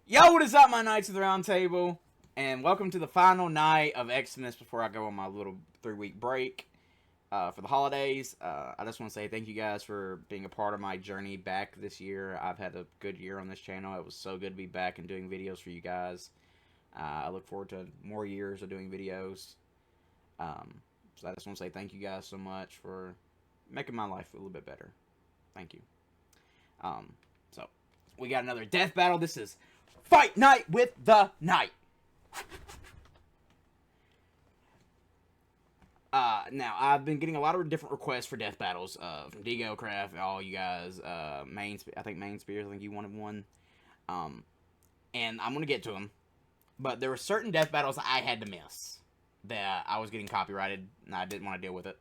Yo, what is up, my Knights of the Round Table? And welcome to the final night of Xmas before I go on my little 3-week break for the holidays. I just want to say thank you guys for being a part of my journey back this year. I've had a good year on this channel. It was so good to be back and doing videos for you guys. I look forward to more years of doing videos. So I just want to say thank you guys so much for making my life a little bit better. Thank you. So we got another death battle. This is Fight Night with the Knight. Now, I've been getting a lot of different requests for death battles from Digo Craft, all you guys. I think Main Spears, I think you wanted one. And I'm going to get to them. But there were certain death battles I had to miss that I was getting copyrighted, and I didn't want to deal with it.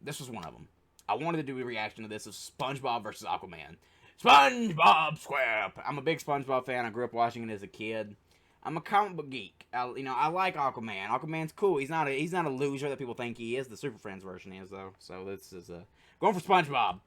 This was one of them. I wanted to do a reaction to this of SpongeBob versus Aquaman. SpongeBob SquarePants. I'm a big SpongeBob fan. I grew up watching it as a kid. I'm a comic book geek. I like Aquaman. Aquaman's cool. He's not a loser that people think he is. The Super Friends version is though. So this is going for SpongeBob.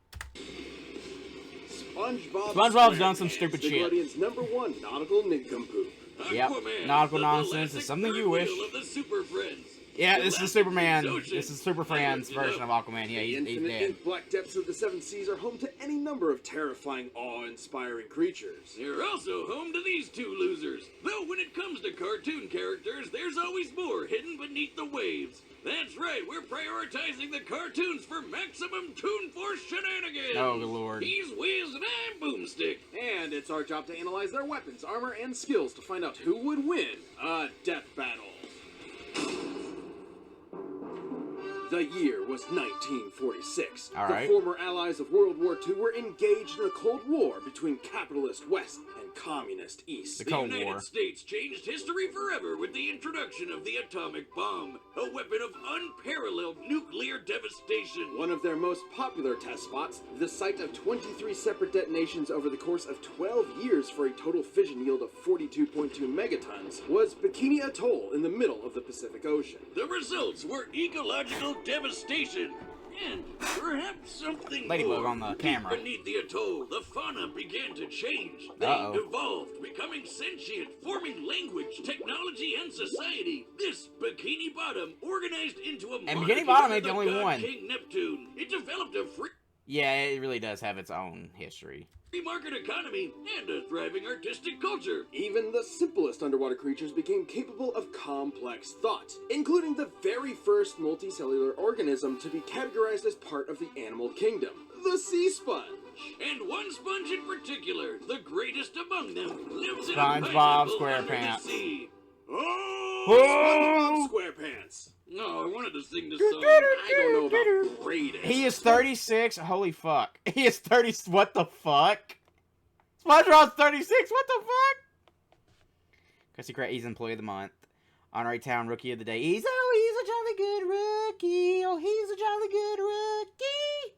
SpongeBob's done some stupid shit. Guardian's #1 nautical nincompoop. Yep. Nautical nonsense is something you wish. Of the Super Friends. Yeah, this is Superman. This is Super Friends version of Aquaman. Yeah, he's infinite dead. black depths of the seven seas are home to any number of terrifying, awe-inspiring creatures. They're also home to these two losers. Though when it comes to cartoon characters, there's always more hidden beneath the waves. That's right, we're prioritizing the cartoons for maximum Toon Force shenanigans. Oh, good lord. He's Wiz and I'm Boomstick. And it's our job to analyze their weapons, armor, and skills to find out who would win a death battle. The year was 1946. All the right. former allies of World War II were engaged in a Cold War between capitalist West and communist East. The The Cold United War. States changed history forever with the introduction of the atomic bomb, a weapon of unparalleled nuclear devastation. One of their most popular test spots, the site of 23 separate detonations over the course of 12 years for a total fission yield of 42.2 megatons, was Bikini Atoll in the middle of the Pacific Ocean. The results were ecological devastation. And perhaps something Ladybug more. on the camera. Beneath the atoll, the fauna began to change. They Uh-oh. evolved, becoming sentient, forming language, technology, and society. This Bikini Bottom organized into a And monarchy Bikini Bottom under ain't the only god one. King Neptune. It developed a free Yeah, it really does have its own history. market economy and a thriving artistic culture. Even the simplest underwater creatures became capable of complex thought, including the very first multicellular organism to be categorized as part of the animal kingdom, the sea sponge. And one sponge in particular, the greatest among them, lives in a SpongeBob pineapple under the SquarePants. sea. SpongeBob SquarePants. No, I wanted to sing this song. I don't know about greatest. He is 36. Holy fuck. He is 30. What the fuck? SpongeBob's 36. What the fuck? He's Employee of the Month. Honorary Town Rookie of the Day. He's a jolly good rookie. Oh, he's a jolly good rookie.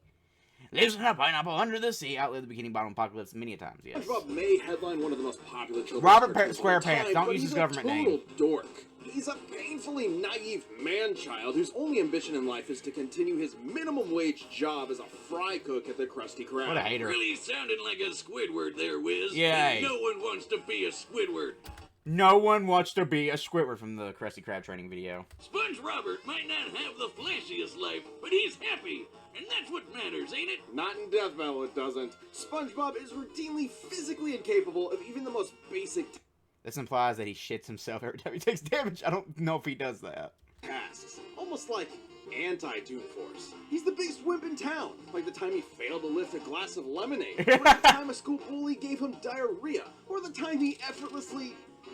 Lives in a pineapple under the sea. Outlived the Bikini Bottom apocalypse many a times. Yes. SpongeBob may headline one of the most popular children's Robert cartoons of all SquarePants. time, Don't but use he's his government a name. total dork. He's a painfully naive man-child whose only ambition in life is to continue his minimum wage job as a fry cook at the Krusty Krab. What a hater. Really sounding like a Squidward there, Wiz. Yay. No one wants to be a Squidward. No one wants to be a Squidward from the Krusty Krab training video. Sponge Robert might not have the flashiest life, but he's happy. And that's what matters, ain't it? Not in Death Battle, it doesn't. SpongeBob is routinely physically incapable of even the most basic This implies that he shits himself every time he takes damage. I don't know if he does that. tasks, almost like anti-Toon Force. He's the biggest wimp in town, like the time he failed to lift a glass of lemonade, or the time a school bully gave him diarrhea, or the time he effortlessly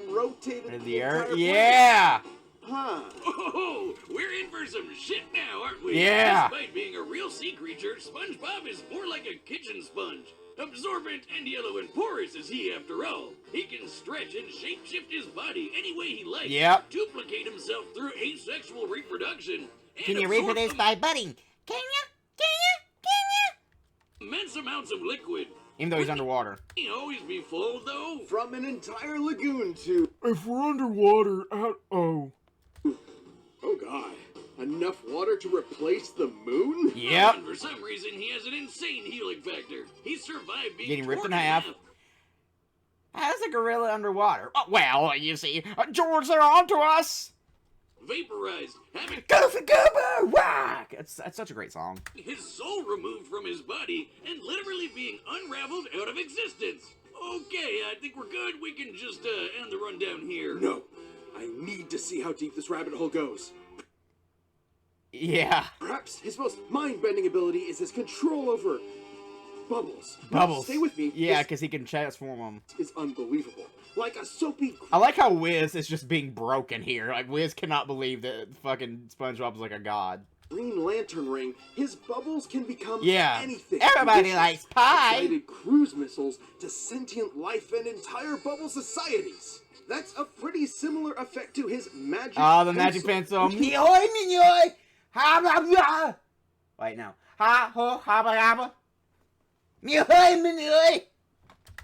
rotated The entire earth. planet. Yeah! Huh. Oh, we're in for some shit now, aren't we? Yeah. Despite being a real sea creature, SpongeBob is more like a kitchen sponge. Absorbent and yellow and porous is he, after all. He can stretch and shapeshift his body any way he likes. Yep. Duplicate himself through asexual reproduction. And Can you absorb reproduce by budding? Can ya? immense amounts of liquid. Even though he's underwater. He always be full, though. From an entire lagoon to... If we're underwater, oh. Oh god. Enough water to replace the moon? Yep. And for some reason, he has an insane healing factor. He survived being Getting ripped torn in half. How's a gorilla underwater? Oh, well, you see, George, they're on to us. Vaporized, having Goofy Goober, whack! It's such a great song. his soul removed from his body and literally being unraveled out of existence. Okay, I think we're good. We can just end the rundown here. No, I need to see how deep this rabbit hole goes. Yeah. Perhaps his most mind-bending ability is his control over bubbles. Bubbles. Stay with me. Yeah, This because he can transform them. is unbelievable. Like a soapy. I like how Wiz is just being broken here. Like, Wiz cannot believe that fucking SpongeBob's like a god. Green Lantern ring, his bubbles can become Yeah. anything. Everybody From likes pie. guided cruise missiles to sentient life and entire bubble societies. That's a pretty similar effect to his magic Oh, the magic pencil. Meoy, meoy. Ha, blah, blah. Wait, no. Ha, ho, ha, blah, blah. Meoy, meoy.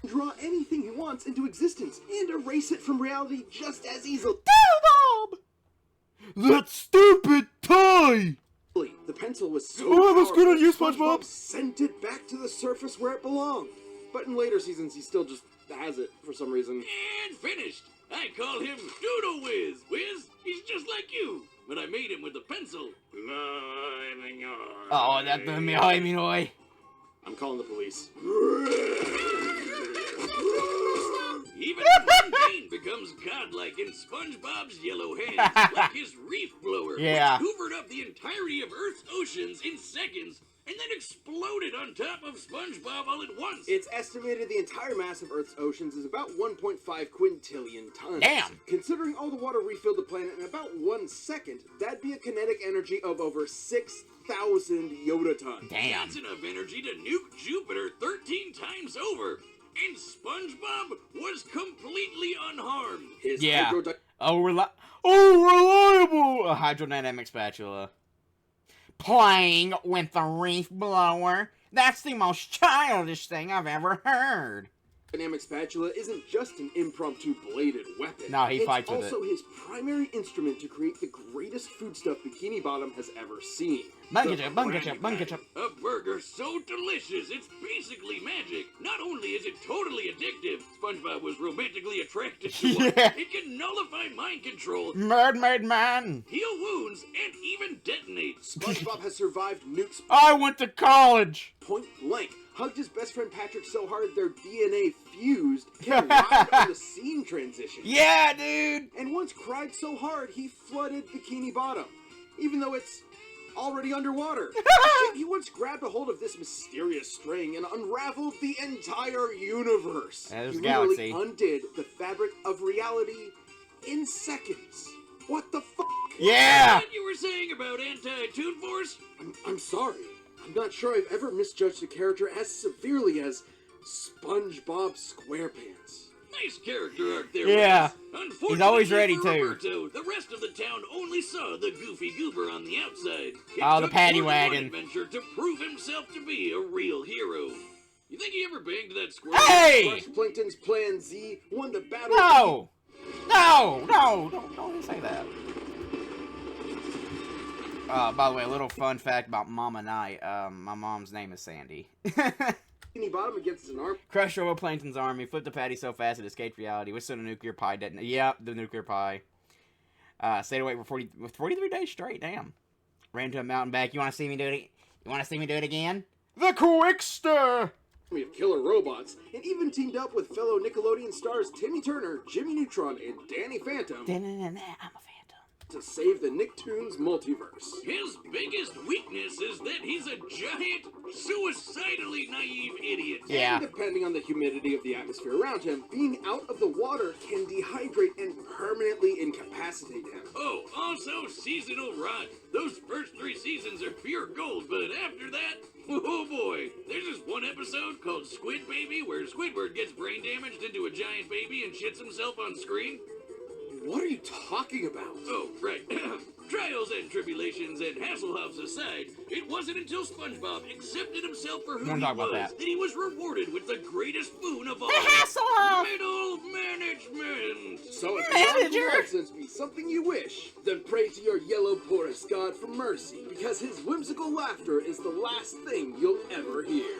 Draw anything he wants into existence and erase it from reality just as easily. Bob. That stupid toy. The pencil was so Oh, that's good on you, powerful, SpongeBob. sent it back to the surface where it belonged. But in later seasons, he still just has it for some reason. And finished. I call him Doodle Whiz. Whiz, he's just like you. But I made him with a pencil. Oh, that the meoy, meoy. I'm calling the police. Even the mundane becomes godlike in SpongeBob's yellow hands, like his reef blower, Yeah. which hoovered up the entirety of Earth's oceans in seconds and then exploded on top of SpongeBob all at once. It's estimated the entire mass of Earth's oceans is about 1.5 quintillion tons. Damn. Considering all the water refilled the planet in about 1 second, that'd be a kinetic energy of over 6,000 Yoda tons. Damn. That's enough energy to nuke Jupiter 13 times over. And SpongeBob was completely unharmed. His Yeah. hydrodi- Reliable! A hydrodynamic spatula. Playing with the reef blower. That's the most childish thing I've ever heard. Dynamic spatula isn't just an impromptu bladed weapon. No, he fights with It's also his primary instrument to create the greatest foodstuff Bikini Bottom has ever seen. Bung ketchup. A burger so delicious, it's basically magic. Not only is it totally addictive, SpongeBob was romantically attracted to one. Yeah. It can nullify mind control, Mermaid Man. heal wounds, and even detonate. SpongeBob has survived nukes I went to college. point blank, hugged his best friend Patrick so hard their DNA fused, he arrived on the scene transition. Yeah, dude. And once cried so hard he flooded Bikini Bottom, even though it's already underwater. Shit, he once grabbed a hold of this mysterious string and unraveled the entire universe. There's He galaxy. literally undid the fabric of reality in seconds. What the fuck? Yeah. What you were saying about anti-Toon Force? I'm sorry. I'm not sure I've ever misjudged a character as severely as SpongeBob SquarePants. Nice character arc there. Yeah. Wes. Unfortunately He's always ready for too. Roberto, the rest of the town only saw the goofy goober on the outside. It Oh, the took paddy more than one wagon. adventure to prove himself to be a real hero. You think he ever banged that squirrel? Hey! Crush Plankton's Plan Z won the battle. No. Don't say that. By the way, a little fun fact about Mama Knight. My mom's name is Sandy. Bikini Bottom against an arm. Crushed over Plankton's army, flipped the patty so fast it escaped reality, withstood a nuclear pie detonation. Yep, the nuclear pie. Stayed awake for 43 days straight, damn. Ran to a mountain back. You want to see me do it? You want to see me do it again? The Quickster! Army of killer robots, and even teamed up with fellow Nickelodeon stars Timmy Turner, Jimmy Neutron, and Danny Phantom I'm a phantom. to save the Nicktoons multiverse. His biggest weakness is that he's a giant, suicidally naive idiot. Yeah. And depending on the humidity of the atmosphere around him, being out of the water can dehydrate and permanently incapacitate him. Oh, also seasonal rot. Those first 3 seasons are pure gold, but after that, oh boy. There's this one episode called Squid Baby where Squidward gets brain damaged into a giant baby and shits himself on screen. What are you talking about? Oh, right. Trials and tribulations and Hasselhoffs aside, it wasn't until SpongeBob accepted himself for who Don't he talk about was that. he was rewarded with the greatest boon of all. Hasselhoff! Middle management! So if Manager! your nonsense be something you wish, then pray to your yellow porous god for mercy, because his whimsical laughter is the last thing you'll ever hear.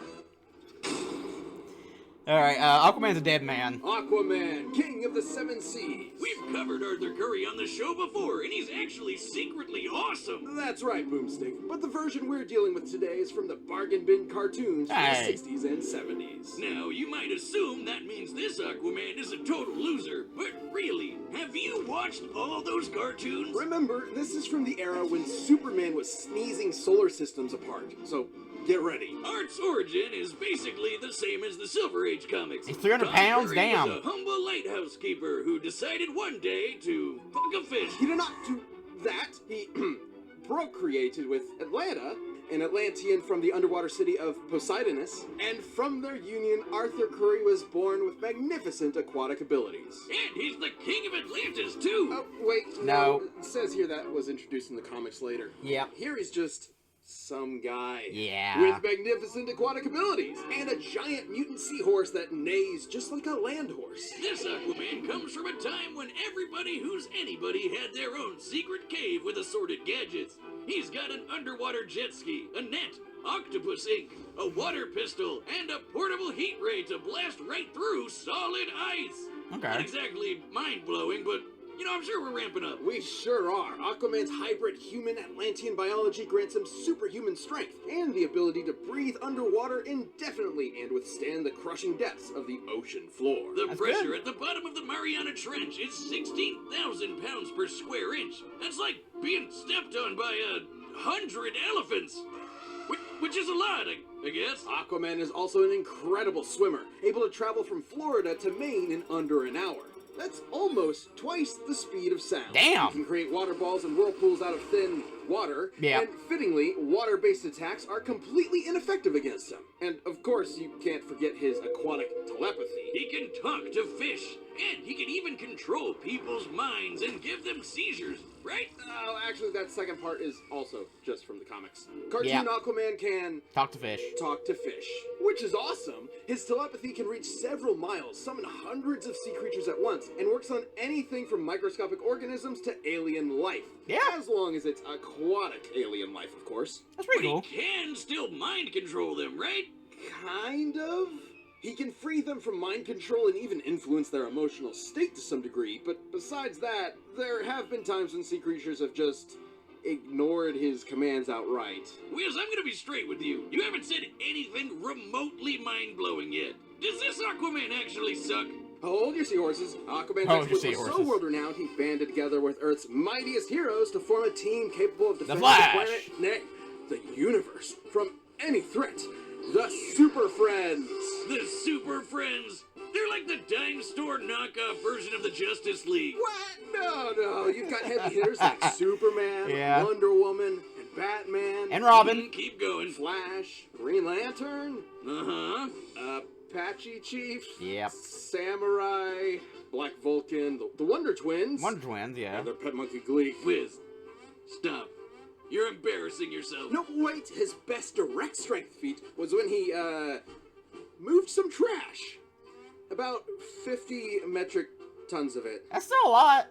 Alright, Aquaman's a dead man. Aquaman, king of the seven seas. We've covered Arthur Curry on the show before, and he's actually secretly awesome. That's right, Boomstick. But the version we're dealing with today is from the bargain bin cartoons from Hey. the 60s and 70s. Now, you might assume that means this Aquaman is a total loser, but really, have you watched all those cartoons? Remember, this is from the era when Superman was sneezing solar systems apart. So, get ready. Art's origin is basically the same as the Silver Age comics. He's 300 Tom pounds? Curry Damn. was a humble lighthouse keeper who decided one day to fuck a fish. He did not do that. He procreated with Atlanta, an Atlantean from the underwater city of Poseidonus, and from their union, Arthur Curry was born with magnificent aquatic abilities. And he's the king of Atlantis, too. Oh, wait, No. It says here that was introduced in the comics later. Yep. Here he's just some guy. Yeah. With magnificent aquatic abilities and a giant mutant seahorse that neighs just like a land horse. This Aquaman comes from a time when everybody who's anybody had their own secret cave with assorted gadgets. He's got an underwater jet ski, a net, octopus ink, a water pistol, and a portable heat ray to blast right through solid ice. Not Okay. exactly mind-blowing, but, you know, I'm sure we're ramping up. We sure are. Aquaman's hybrid human-Atlantean biology grants him superhuman strength and the ability to breathe underwater indefinitely and withstand the crushing depths of the ocean floor. The That's pressure good. at the bottom of the Mariana Trench is 16,000 pounds per square inch. That's like being stepped on by 100 elephants. Which is a lot, I guess. Aquaman is also an incredible swimmer, able to travel from Florida to Maine in under an hour. That's almost twice the speed of sound. Damn. He can create water balls and whirlpools out of thin water. Yeah. And fittingly, water-based attacks are completely ineffective against him. And of course, you can't forget his aquatic telepathy. He can talk to fish, and he can even control people's minds and give them seizures, right? Oh, actually, that second part is also just from the comics. Cartoon Yeah. Aquaman can Talk to fish. talk to fish, which is awesome. His telepathy can reach several miles, summon hundreds of sea creatures at once, and works on anything from microscopic organisms to alien life. Yeah. As long as it's aquatic alien life, of course. That's But pretty cool. he can still mind control them, right? Kind of. He can free them from mind control and even influence their emotional state to some degree, but besides that, there have been times when sea creatures have just ignored his commands outright. Wiz, I'm gonna be straight with you. You haven't said anything remotely mind-blowing yet. Does this Aquaman actually suck? Hold your seahorses. Aquaman's Hold your exploits were so seahorses. world-renowned, he banded together with Earth's mightiest heroes to form a team capable of defending the Flash. planet, nay, the universe, from any threat. The Super Friends. The Super Friends. They're like the dime store knockoff version of the Justice League. What? No. You've got heavy hitters like Superman, Yeah. Wonder Woman, and Batman, And Robin. Keep going. Flash, Green Lantern, Uh-huh. Apache Chief, Yep. Samurai, Black Vulcan, the Wonder Twins, Wonder Twins, yeah. and their pet monkey Gleek. Wiz, stop. You're embarrassing yourself. No, wait, his best direct strength feat was when he, moved some trash. About 50 metric tons of it. That's still a lot.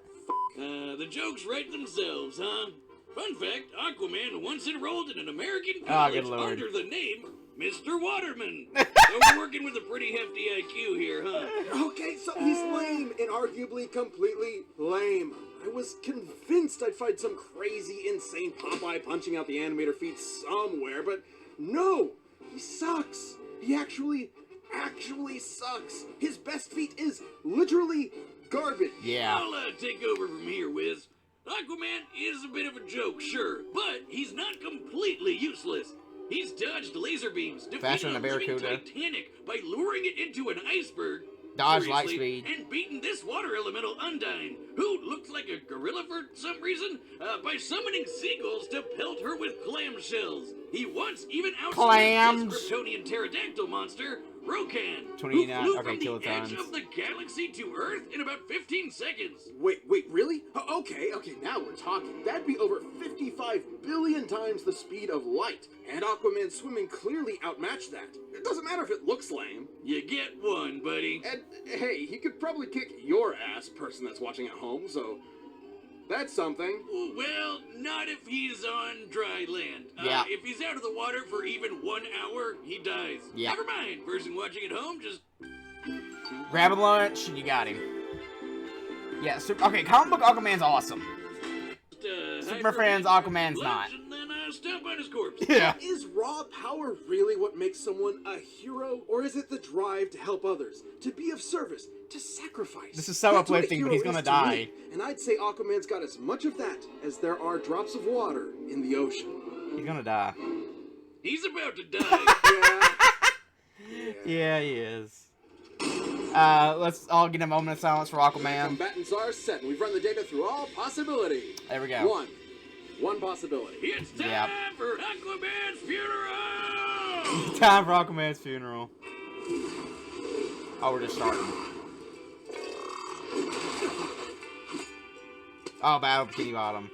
The jokes write themselves, huh? Fun fact, Aquaman once enrolled in an American Oh, good college lord. under the name Mr. Waterman. So we're working with a pretty hefty IQ here, huh? Okay, so he's lame, and arguably completely lame. I was convinced I'd find some crazy, insane Popeye punching out the animator feat somewhere, but no! He sucks! He actually sucks! His best feat is literally garbage! Yeah. I'll take over from here, Wiz. Aquaman is a bit of a joke, sure, but he's not completely useless. He's dodged laser beams, Faster defeated than a a living Barracuda. Titanic by luring it into an iceberg. Dodge light Seriously, speed. and beaten this water elemental Undine, who looked like a gorilla for some reason, by summoning seagulls to pelt her with clamshells. He once even Clams. outsmarted this Kryptonian pterodactyl monster, Rokan, who 29 flew okay, from the edge kilotons. of the galaxy to Earth in about 15 seconds. Wait, really? Okay, now we're talking. That'd be over 55 billion times the speed of light, and Aquaman's swimming clearly outmatched that. It doesn't matter if it looks lame. You get one, buddy. And hey, he could probably kick your ass, person that's watching at home, so that's something. Well, not if he's on dry land. Yeah. If he's out of the water for even 1 hour, he dies. Yeah. Never mind. Person watching at home, just Grab a lunch, you got him. Yeah, okay, comic book Aquaman's awesome. Super fans, Aquaman's not. And then step on his corpse. Yeah. Is raw power really what makes someone a hero? Or is it the drive to help others, to be of service, to sacrifice? This is so That's what a uplifting, but hero he's gonna is to die. me. And I'd say Aquaman's got as much of that as there are drops of water in the ocean. He's gonna die. He's about to die. Yeah. Yeah, he is. Let's all get a moment of silence for Aquaman. Combatants are set, and we've run the data through all possibility. There we go. One possibility. It's time Yep. for Aquaman's funeral! Time for Aquaman's funeral. Oh, we're just starting. Oh, Battle Bikini Bottom.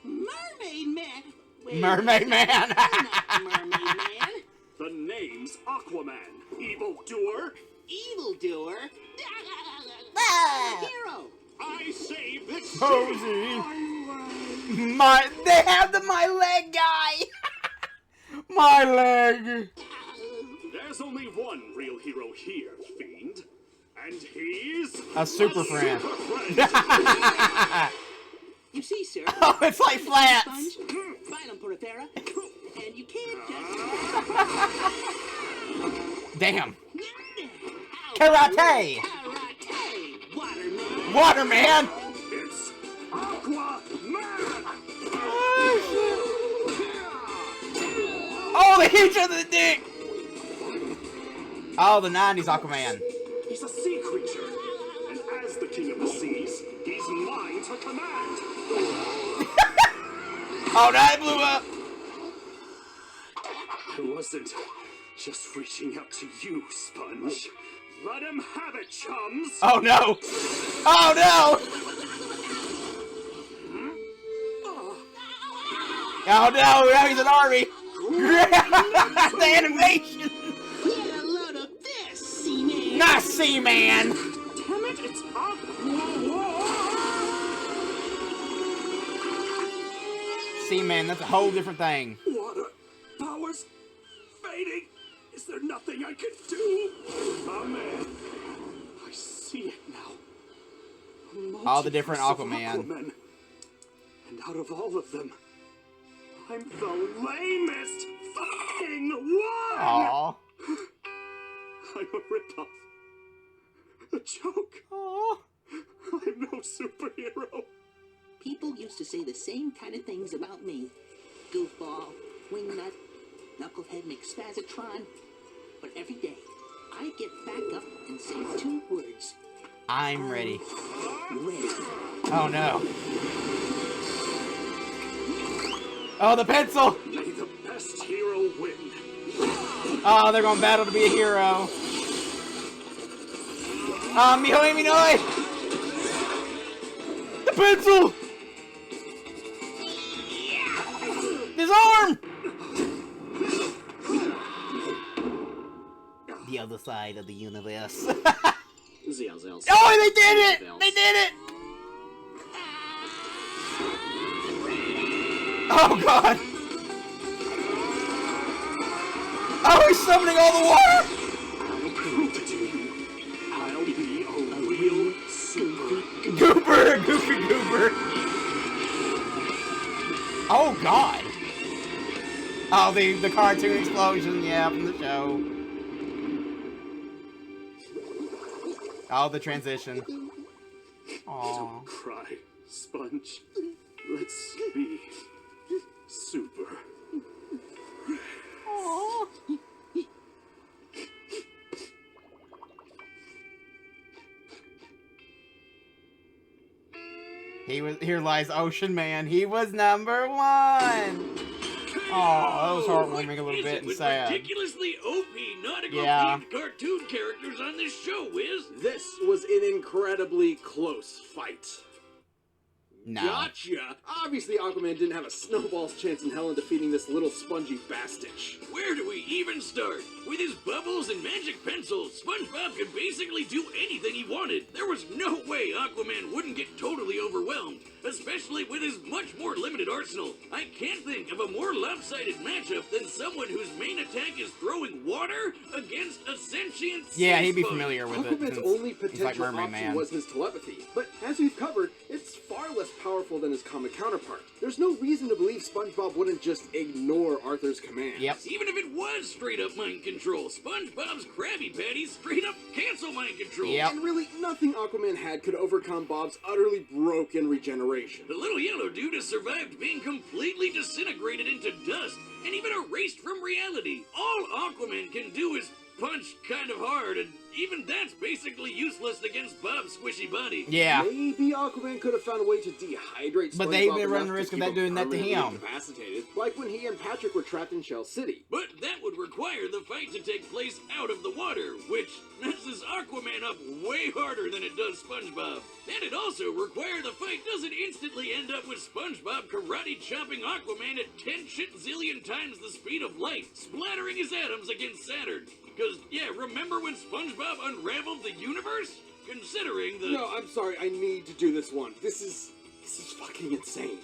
Mermaid Man! Wait, Mermaid Man! not Mermaid Man! The name's Aquaman, evildoer. Evildoer! Hero! I saved the city. Posey! They have the My Leg guy! My Leg! There's only one real hero here, Fiend. And he's... A super friend. friend. You see, sir. Oh, it's like flats! Sponge, Phylum Porifera, and you can't just... Damn. How Karate! Karate! Waterman! Waterman! It's Aquaman. Oh, they hit each other in the dick! Oh, the 90s Aquaman. He's a sea creature. And as the king of the seas, he's mine to command. Oh, that blew up! I wasn't just reaching out to you, Sponge. Let him have it, chums. Oh no! Oh no! Oh no! Now he's an army! The animation! Get a load of this, Seaman! Not Seaman! Damn it, it's Aquaman. Seaman, that's a whole different thing. Water powers fading. Is there nothing I could do? Amen. I see it now. A All the different multiverse of Aquaman. Aquaman. And out of all of them, I'm the lamest fucking one. Aww. I'm a ripoff. A joke. Aww. I'm no superhero. People used to say the same kind of things about me. Goofball, wingnut, knucklehead McSpazatron. But every day, I get back up and say 2 words. I'm ready. Ready. Oh no. Oh, the pencil! May the best hero win. Oh, they're gonna battle to be a hero. Mihoy Minoi! The pencil! His arm! The other side of the universe. Zell. Oh, they did it! They did it! Oh god! Oh, he's summoning all the water! I'll prove it to you. I'll be a real super. Goober! Goofy Goober! Oh god! Oh, the cartoon explosion, yeah, from the show. Oh, the transition. Aww. Don't cry, Sponge. Let's be super. Aww. Here lies Ocean Man. He was number 1. Oh, that was heartwarming a little bit and sad. Ridiculously OP nautical Yeah. themed cartoon characters on this show, Wiz. This was an incredibly close fight. No. Gotcha! Obviously, Aquaman didn't have a snowball's chance in hell in defeating this little spongy bastich. Where do we even start? With his bubbles and magic pencils, SpongeBob could basically do anything he wanted. There was no way Aquaman wouldn't get totally overwhelmed. especially with his much more limited arsenal. I can't think of a more lopsided matchup than someone whose main attack is throwing water against a sentient Yeah, sea he'd be sponge. familiar with Aquaman's it. only He's potential like Mermaid option Man. was his telepathy, but as we've covered, it's far less powerful than his comic counterpart. There's no reason to believe SpongeBob wouldn't just ignore Arthur's commands. Yep. Even if it was straight up mind control, SpongeBob's Krabby Patties straight up cancel mind control. Yep. And really, nothing Aquaman had could overcome Bob's utterly broken regeneration. The little yellow dude has survived being completely disintegrated into dust and even erased from reality. All Aquaman can do is punch kind of hard, and even that's basically useless against Bob's squishy body. Yeah. Maybe Aquaman could have found a way to dehydrate But SpongeBob they've been enough running to the risk of keep that doing that to permanently him. incapacitated, like when he and Patrick were trapped in Shell City. But that would require the fight to take place out of the water, which messes Aquaman up way harder than it does SpongeBob. And it also require the fight doesn't instantly end up with SpongeBob karate chopping Aquaman at 10 zillion times the speed of light, splattering his atoms against Saturn. Because, yeah, remember when SpongeBob unraveled the universe? Considering the... No, I'm sorry, I need to do this one. This is fucking insane.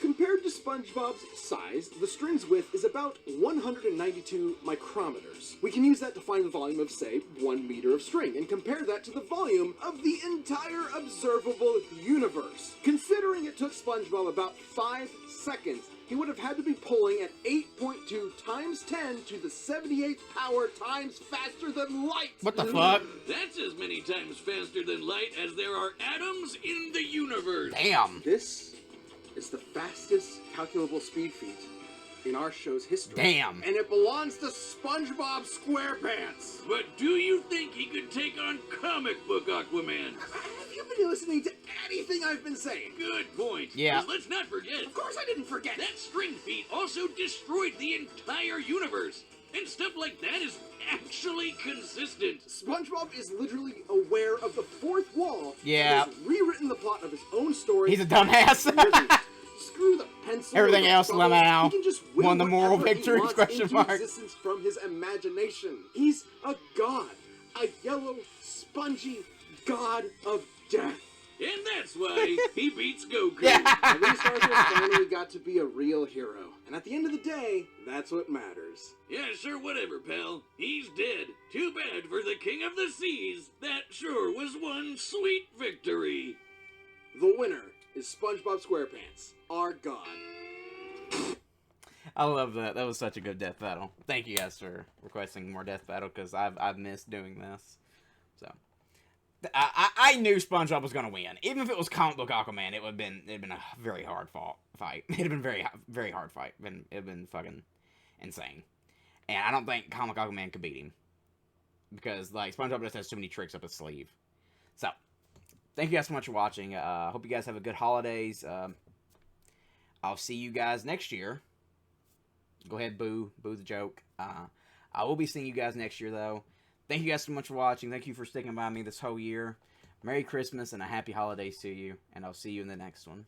Compared to SpongeBob's size, the string's width is about 192 micrometers. We can use that to find the volume of, say, 1 meter of string, and compare that to the volume of the entire observable universe. Considering it took SpongeBob about 5 seconds, he would have had to be pulling at 8.2 times 10 to the 78th power times faster than light. What the fuck? That's as many times faster than light as there are atoms in the universe. Damn. This is the fastest calculable speed feat in our show's history. Damn. And it belongs to SpongeBob SquarePants. But do you think he could take on comic book Aquaman? Have you been listening to anything I've been saying? Good point. Yeah. 'Cause let's not forget, Of course I didn't forget. that string feat also destroyed the entire universe. And stuff like that is actually consistent. SpongeBob is literally aware of the fourth wall. Yeah. And has rewritten the plot of his own story. He's a dumbass. Screw the pencil. Everything or the else, bubbles. Lmao. He can just Won the moral whatever he victories, wants question into mark. existence from his imagination. He's a god, a yellow, spongy god of death. And that's why he beats Goku. At least Arthur finally got to be a real hero. And at the end of the day, that's what matters. Yeah, sure, whatever, pal. He's dead. Too bad for the King of the Seas. That sure was one sweet victory. The winner is SpongeBob SquarePants, our god. I love that. That was such a good death battle. Thank you guys for requesting more death battle, because I've missed doing this. So I knew SpongeBob was gonna win, even if it was comic book Aquaman. It'd been a very hard fight. It'd been very hard fight. It'd been fucking insane. And I don't think comic Aquaman could beat him, because like SpongeBob just has too many tricks up his sleeve. So thank you guys so much for watching. Hope you guys have a good holidays. I'll see you guys next year. Go ahead, boo the joke. I will be seeing you guys next year, though. Thank you guys so much for watching. Thank you for sticking by me this whole year. Merry Christmas and a happy holidays to you. And I'll see you in the next one.